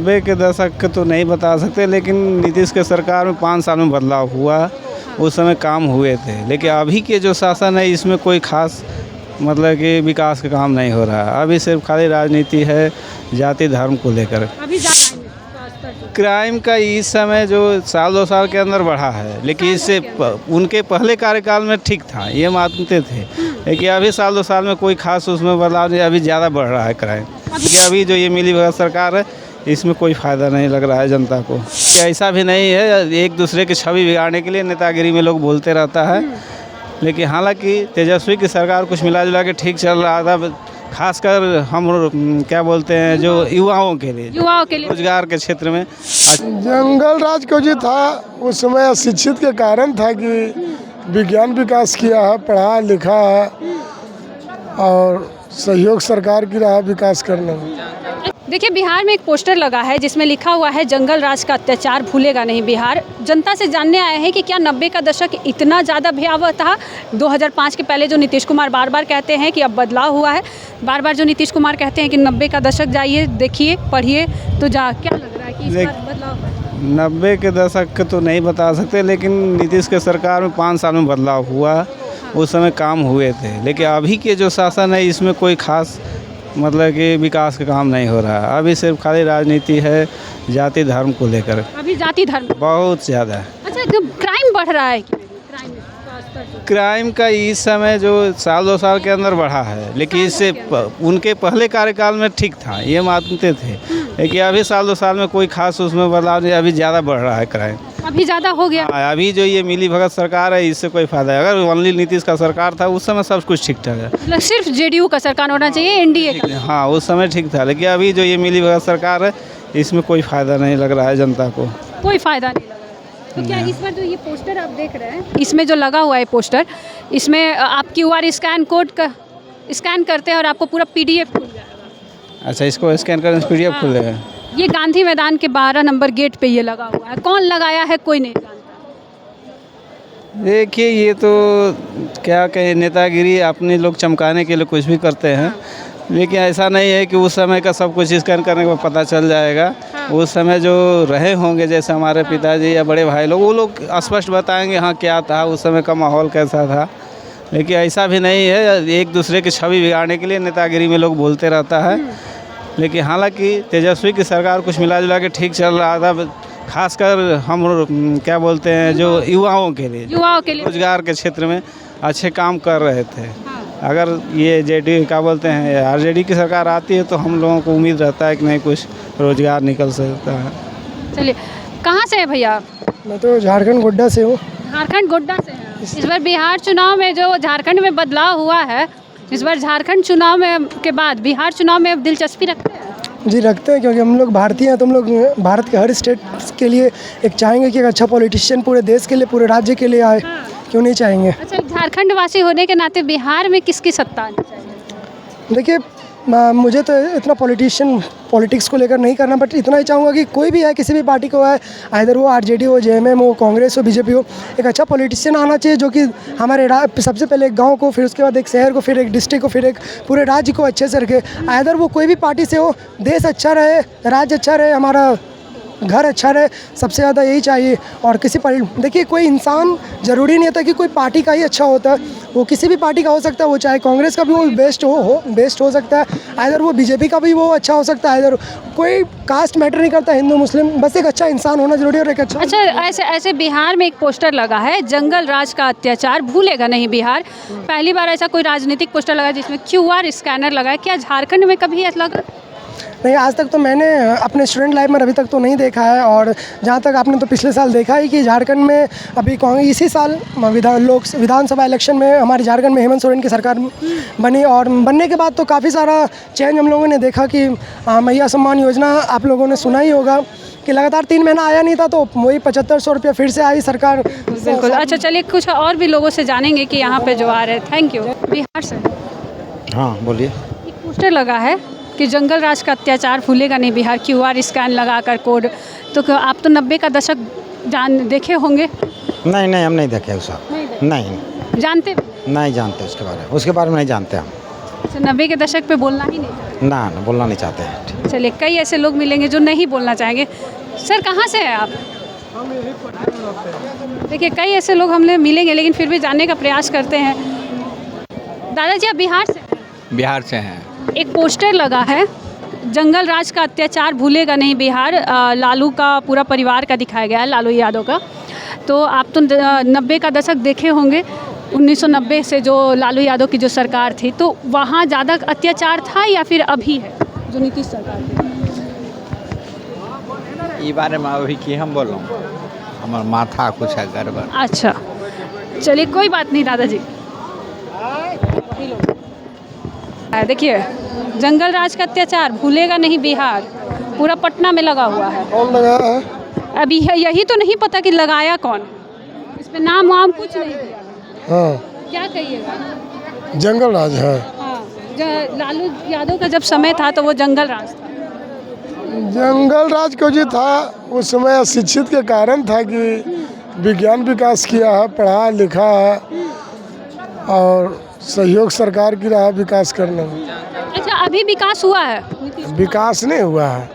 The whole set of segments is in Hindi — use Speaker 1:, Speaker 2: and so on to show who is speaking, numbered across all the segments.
Speaker 1: 90 के दशक तो नहीं बता सकते, लेकिन नीतीश के सरकार में 5 साल में बदलाव हुआ, उस समय काम हुए थे। लेकिन अभी के जो शासन है इसमें कोई खास मतलब कि विकास का काम नहीं हो रहा है। अभी सिर्फ खाली राजनीति है जाति धर्म को लेकर।
Speaker 2: अभी
Speaker 1: क्राइम का इस समय जो साल 2 साल के अंदर बढ़ा है, लेकिन इससे उनके पहले कार्यकाल में ठीक था, ये मानते थे। लेकिन अभी साल 2 साल में कोई खास उसमें बदलाव नहीं, अभी ज़्यादा बढ़ रहा है क्राइम। क्योंकि अभी जो ये मिली भगत सरकार है इसमें कोई फ़ायदा नहीं लग रहा है जनता को। कि ऐसा भी नहीं है, एक दूसरे की छवि बिगाड़ने के लिए नेतागिरी में लोग बोलते रहता है। लेकिन हालांकि तेजस्वी की सरकार कुछ मिला जुला के ठीक चल रहा था, खासकर हम क्या बोलते हैं जो युवाओं के लिए रोजगार के क्षेत्र में।
Speaker 3: जंगल राज को जो था उस समय अशिक्षित के कारण था कि विज्ञान विकास किया है, पढ़ा लिखा है और सहयोग सरकार की रहा विकास करने में।
Speaker 2: देखिए, बिहार में एक पोस्टर लगा है जिसमें लिखा हुआ है जंगल राज का अत्याचार भूलेगा नहीं बिहार। जनता से जानने आए हैं कि क्या 90 का दशक इतना ज़्यादा भयावह था। 2005 के पहले जो नीतीश कुमार बार बार कहते हैं कि अब बदलाव हुआ है, बार बार जो नीतीश कुमार कहते हैं कि 90 का दशक जाइए, देखिए, पढ़िए, तो क्या लग रहा है कि इस बार बदलाव है?
Speaker 1: 90 के दशक तो नहीं बता सकते, लेकिन नीतीश के सरकार में 5 साल में बदलाव हुआ, उस समय काम हुए थे। लेकिन अभी के जो शासन है इसमें कोई खास मतलब कि विकास का काम नहीं हो रहा है। अभी सिर्फ खाली राजनीति है जाति धर्म को लेकर।
Speaker 2: अभी जाति धर्म
Speaker 1: बहुत ज़्यादा है।
Speaker 2: अच्छा, तो क्राइम बढ़ रहा है?
Speaker 1: क्राइम का इस समय जो साल 2 साल के अंदर बढ़ा है, लेकिन इससे उनके पहले कार्यकाल में ठीक था, ये मानते थे। लेकिन अभी साल 2 साल में कोई खास उसमें बदलाव नहीं, अभी ज़्यादा बढ़ रहा है क्राइम।
Speaker 2: अभी ज़्यादा हो गया।
Speaker 1: अभी जो ये मिली भगत सरकार है इससे कोई फ़ायदा है। अगर ओनली नीतीश का सरकार था उस समय सब कुछ ठीक ठाक है।
Speaker 2: मतलब सिर्फ जेडीयू का सरकार होना चाहिए, एनडीए का?
Speaker 1: हाँ, उस समय ठीक था। लेकिन अभी जो ये मिली भगत सरकार है इसमें कोई फ़ायदा नहीं लग रहा है जनता को।
Speaker 2: कोई फ़ायदा नहीं लग रहा है। तो क्या इस बार जो ये पोस्टर आप देख रहे हैं, इसमें जो लगा हुआ है पोस्टर, इसमें आप QR स्कैन कोड का स्कैन करते हैं और आपको पूरा PDF खुल जाएगा।
Speaker 1: अच्छा, इसको स्कैन करने से PDF खुल जाएगा।
Speaker 2: ये गांधी मैदान के 12 नंबर गेट पे ये लगा हुआ है। कौन लगाया है कोई नहीं जानता।
Speaker 1: देखिए, ये तो क्या कहें, नेतागिरी अपने लोग चमकाने के लिए कुछ भी करते हैं। लेकिन ऐसा नहीं है कि उस समय का सब कुछ स्कैन करने के बाद पता चल जाएगा। उस समय जो रहे होंगे जैसे हमारे पिताजी या बड़े भाई लोग, वो लोग स्पष्ट बताएंगे हाँ क्या था, उस समय का माहौल कैसा था। लेकिन ऐसा भी नहीं है, एक दूसरे की छवि बिगाड़ने के लिए नेतागिरी में लोग बोलते रहता है। लेकिन हालांकि तेजस्वी की सरकार कुछ मिला जुला के ठीक चल रहा था, खासकर हम क्या बोलते हैं जो युवाओं के लिए रोजगार के क्षेत्र में अच्छे काम कर रहे थे। अगर ये जेडी क्या बोलते हैं RJD की सरकार आती है तो हम लोगों को उम्मीद रहता है कि नहीं कुछ रोजगार निकल सकता है।
Speaker 2: चलिए, कहाँ से है भैया?
Speaker 3: मैं तो झारखंड गोड्डा से हूँ।
Speaker 2: झारखंड गोड्डा से हैं। इस बार बिहार चुनाव में जो झारखंड में बदलाव हुआ है, इस बार झारखंड चुनाव में के बाद बिहार चुनाव में अब दिलचस्पी रखते हैं?
Speaker 3: जी रखते हैं, क्योंकि हम लोग भारतीय हैं तो हम लोग भारत के हर स्टेट के लिए एक चाहेंगे कि एक अच्छा पॉलिटिशियन पूरे देश के लिए, पूरे राज्य के लिए आए। क्यों नहीं चाहेंगे।
Speaker 2: अच्छा, झारखंड वासी होने के नाते बिहार में किसकी सत्ता आनी चाहिए?
Speaker 3: देखिए, मुझे तो इतना पॉलिटिक्स को लेकर नहीं करना, बट इतना ही चाहूँगा कि कोई भी है, किसी भी पार्टी को है, आइदर वो RJD हो, JMM हो, कांग्रेस हो, BJP हो, एक अच्छा पॉलिटिशियन आना चाहिए जो कि हमारे सबसे पहले एक गांव को, फिर उसके बाद एक शहर को, फिर एक डिस्ट्रिक्ट को, फिर एक पूरे राज्य को अच्छे से रखे। आइदर वो कोई भी पार्टी से हो, देश अच्छा रहे, राज्य अच्छा रहे, हमारा घर अच्छा रहे, सबसे ज़्यादा यही चाहिए। और देखिए, कोई इंसान ज़रूरी नहीं होता कि कोई पार्टी का ही अच्छा होता है, वो किसी भी पार्टी का हो सकता है। वो चाहे कांग्रेस का भी वो बेस्ट हो सकता है, आइदर वो BJP का भी वो अच्छा हो सकता है, आइदर कोई कास्ट मैटर नहीं करता, हिंदू मुस्लिम, बस एक अच्छा इंसान होना जरूरी है और एक अच्छा।
Speaker 2: ऐसे बिहार में एक पोस्टर लगा है जंगल राज का अत्याचार भूलेगा नहीं बिहार। पहली बार ऐसा कोई राजनीतिक पोस्टर लगा जिसमें QR स्कैनर लगा है। क्या झारखंड में कभी ऐसा लगा?
Speaker 3: नहीं, आज तक तो मैंने अपने स्टूडेंट लाइफ में अभी तक तो नहीं देखा है। और जहाँ तक आपने तो पिछले साल देखा ही कि झारखंड में अभी इसी साल विधानसभा इलेक्शन में हमारे झारखंड में हेमंत सोरेन की सरकार बनी, और बनने के बाद तो काफ़ी सारा चेंज हम लोगों ने देखा कि मैया सम्मान योजना आप लोगों ने सुना ही होगा कि लगातार 3 महीना आया नहीं था, तो वही 7500 रुपया फिर से आई सरकार।
Speaker 2: बिल्कुल। अच्छा, चलिए कुछ और भी लोगों से जानेंगे कि यहाँ पे जो आ रहे हैं। Thank you. बिहार से?
Speaker 4: हाँ, बोलिए।
Speaker 2: एक पोस्टर लगा है कि जंगल राज का अत्याचार भूलेगा नहीं बिहार, QR स्कैन लगाकर कोड। तो आप तो 90 का दशक देखे होंगे?
Speaker 4: नहीं, हम नहीं देखे उसका। नहीं
Speaker 2: जानते?
Speaker 4: नहीं जानते उसके बारे में नहीं जानते हम।
Speaker 2: अच्छा, 90 के दशक पे बोलना ही नहीं।
Speaker 4: ना ना बोलना नहीं चाहते हैं।
Speaker 2: चलिए, कई ऐसे लोग मिलेंगे जो नहीं बोलना चाहेंगे। सर, कहाँ से हैं आप? देखिए, कई ऐसे लोग हमने मिलेंगे, लेकिन फिर भी जानने का प्रयास करते हैं। दादाजी, आप बिहार से हैं?
Speaker 5: बिहार से हैं।
Speaker 2: एक पोस्टर लगा है, जंगल राज का अत्याचार भूलेगा नहीं बिहार। लालू का पूरा परिवार का दिखाया गया है, लालू यादव का। तो आप तो 90 का दशक देखे होंगे, 1990 से जो लालू यादव की जो सरकार थी, तो वहाँ ज़्यादा अत्याचार था या फिर अभी है जो नीतीश सरकार थी?
Speaker 5: ये बारे में अभी की हम बोलूँ, हमार माथा कुछ है गड़बड़।
Speaker 2: अच्छा, चलिए, कोई बात नहीं दादाजी। देखिए, जंगल राज का अत्याचार भूलेगा नहीं बिहार, पूरा पटना में लगा हुआ है।
Speaker 3: कौन लगा है?
Speaker 2: अभी यही तो नहीं पता कि लगाया कौन, इस पे नाम वाम कुछ नहीं दिया।
Speaker 3: हाँ,
Speaker 2: क्या कहिएगा?
Speaker 3: जंगल राज है।
Speaker 2: हाँ, लालू यादव का जब समय था तो वो जंगल राज था।
Speaker 3: जंगल राज को जो था उस समय अशिक्षित के कारण था कि विज्ञान विकास किया है, पढ़ा लिखा है और सहयोग सरकार की रहा विकास करने में।
Speaker 2: अच्छा, अभी विकास हुआ है?
Speaker 3: विकास नहीं हुआ है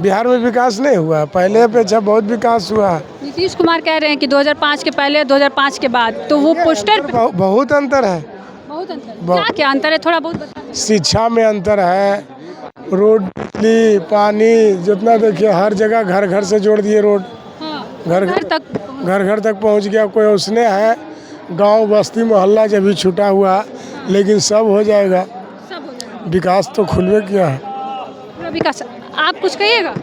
Speaker 3: बिहार में, विकास नहीं हुआ है। पहले अपेक्षा बहुत विकास हुआ है।
Speaker 2: नीतीश कुमार कह रहे हैं कि 2005 के पहले 2005 के बाद, तो वो पोस्टर पे
Speaker 3: बहुत अंतर है।
Speaker 2: बहुत अंतर। क्या क्या अंतर है, थोड़ा बहुत बता।
Speaker 3: शिक्षा में अंतर है, रोड, बिजली, पानी, जितना देखिए हर जगह घर घर से जोड़ दिए रोड।
Speaker 2: हाँ,
Speaker 3: घर घर तक पहुंच गया। कोई उसने है गांव बस्ती मोहल्ला जब भी छूटा हुआ, लेकिन सब हो जाएगा।
Speaker 2: सब हो जाएगा।
Speaker 3: विकास तो खुलवे किया है।
Speaker 2: पूरा विकास। आप कुछ कहिएगा?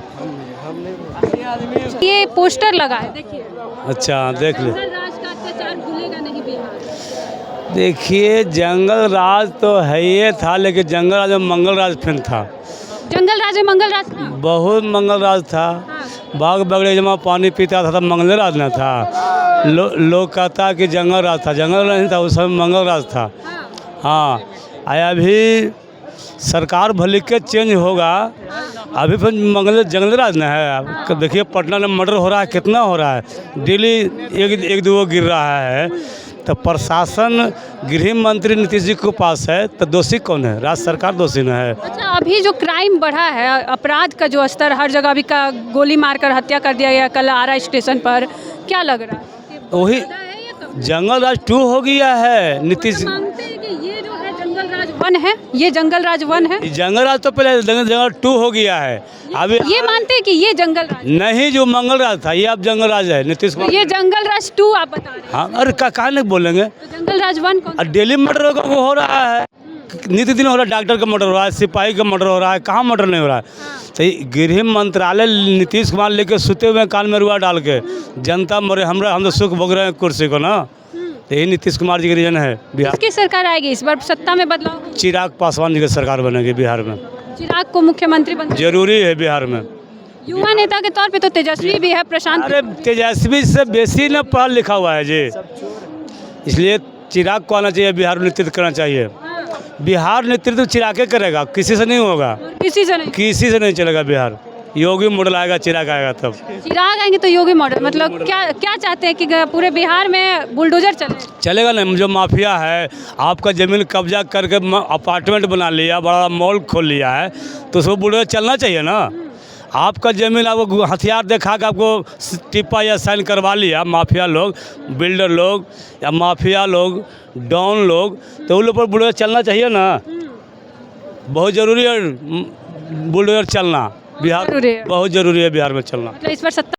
Speaker 2: ये पोस्टर लगा है, देखिए।
Speaker 6: अच्छा, देख ले।
Speaker 2: जंगल राज का अत्याचार भूलेगा नहीं बिहार।
Speaker 6: देखिए, जंगल राज तो है ही था, लेकिन जंगल राज में मंगल राज फिर था।
Speaker 2: जंगल राज में मंगल राज था।
Speaker 6: बहुत मंगल राज था। बाग बगड़े जमा पानी पीता था तब मंगल राज न था। लोग कहता कि जंगल राज था, जंगल राज नहीं था, उस समय मंगल राज था। हाँ, अभी सरकार भले के चेंज होगा, अभी फिर मंगल जंगल राज न है। देखिए, पटना में मर्डर हो रहा है, कितना हो रहा है, डेली एक दो गिर रहा है। तो प्रशासन गृह मंत्री नीतीश जी के पास है, तो दोषी कौन है? राज्य सरकार दोषी न है।
Speaker 2: अच्छा, अभी जो क्राइम बढ़ा है, अपराध का जो स्तर, हर जगह अभी का गोली मारकर हत्या कर दिया गया कल आरा स्टेशन पर, क्या लग रहा है?
Speaker 6: वही जंगल राज 2 हो गया है। नीतीश
Speaker 2: मानते हैं कि ये जो है जंगल राज 1 है, ये जंगल राज 1 है।
Speaker 6: जंगल राज तो पहले जंगल 2 हो गया है। अभी
Speaker 2: ये मानते हैं कि ये जंगल राज
Speaker 6: नहीं, जो मंगल राज था ये अब जंगल राज है। नीतीश कुमार
Speaker 2: ये जंगल राज 2 आप बता रहे हैं।
Speaker 6: हाँ, अरे कहाँ नहीं बोलेंगे।
Speaker 2: तो जंगल राज 1 कौन?
Speaker 6: डेली मर्डर हो रहा है, नित्य दिन हो रहा है। डॉक्टर का मर्डर हो रहा है, सिपाही का मर्डर हो रहा है, कहाँ मर्डर नहीं हो रहा है? तो गृह मंत्रालय नीतीश कुमार लेके सुते हुए कान में रुआ डाल के जनता मरे, हम तो सुख भोग रहे हैं कुर्सी को ना। तो यही नीतीश कुमार जी के रीजन है। बिहार
Speaker 2: किसकी सरकार आएगी इस बार, सत्ता में बदलाव?
Speaker 6: चिराग पासवान जी की सरकार बनेगी बिहार में।
Speaker 2: चिराग को मुख्यमंत्री बनना
Speaker 6: जरूरी है बिहार में।
Speaker 2: युवा नेता के तौर पे तो तेजस्वी भी है, प्रशांत।
Speaker 6: अरे तेजस्वी से बेसी न पढ़ा लिखा हुआ है जी, इसलिए चिराग को आना चाहिए, बिहार में नेतृत्व करना चाहिए। बिहार नेतृत्व चिराग के करेगा, किसी से नहीं होगा,
Speaker 2: किसी से नहीं।
Speaker 6: किसी से नहीं चलेगा बिहार। योगी मॉडल आएगा, चिराग आएगा तब।
Speaker 2: चिराग आएंगे तो योगी मॉडल, मतलब क्या चाहते हैं कि पूरे बिहार में बुलडोजर
Speaker 6: चलेगा नहीं। जो माफिया है, आपका ज़मीन कब्जा करके अपार्टमेंट बना लिया, बड़ा मॉल खोल लिया है, तो उसको बुलडोजर चलना चाहिए ना। आपका ज़मीन आपको हथियार दिखा के आपको टिप्पा या साइन करवा लिया माफिया लोग, बिल्डर लोग या माफिया लोग, डॉन लोग, तो उन लोग पर बुलडोजर चलना चाहिए ना। बहुत ज़रूरी है बुलडोजर चलना, बिहार बहुत ज़रूरी है बिहार में चलना।
Speaker 2: इस बार सत्ता